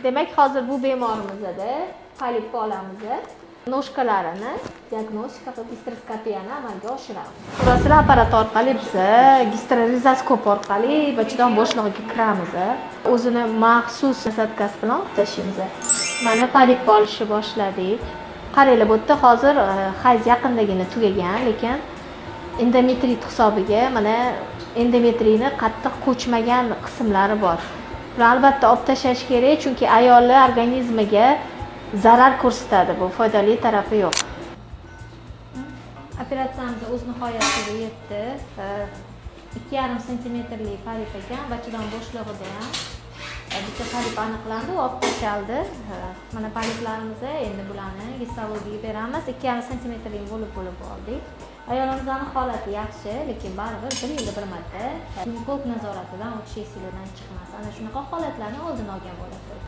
Demak, hozir bu bemorimizda polip olamiz. Noshkalarini diagnostika qilib gastroskopiyani amalga oshiramiz. Surasilar apparat orqali biz gastrorizoskop orqali bachadon bo'shlig'iga kiramiz. O'zini maxsus nasatkasi bilan tashlaymiz. Mana polip olishni boshladik. Qaranglar, bu yerda hozir hayz yaqindagina tugagan, lekin endometrit hisobiga mana endometriyni qattiq ko'chmagan qismlari bor. Buni albatta olib tashlash kerak, chunki ayollar organizmiga zarar ko'rsatadi. Bu foydali tarafi yo'q. Operatsiyamiz o'z nihoyasiga yetdi. 2,5 sm polip ekan, bachadon bo'shlig'ida ham bitta polip aniqlandi, olib tashaldi. Mana poliplarimizni endi bularni gistologiyaga beramiz. 2,5 sm bo'lib oldik. Ayolimizning holati yaxshi, lekin baribir 1 yilda bir marta ginekolog nazoratidan o'tish esimizdan chiqmas. Ana shunaqa holatlarni oldini olgan bo'lasiz.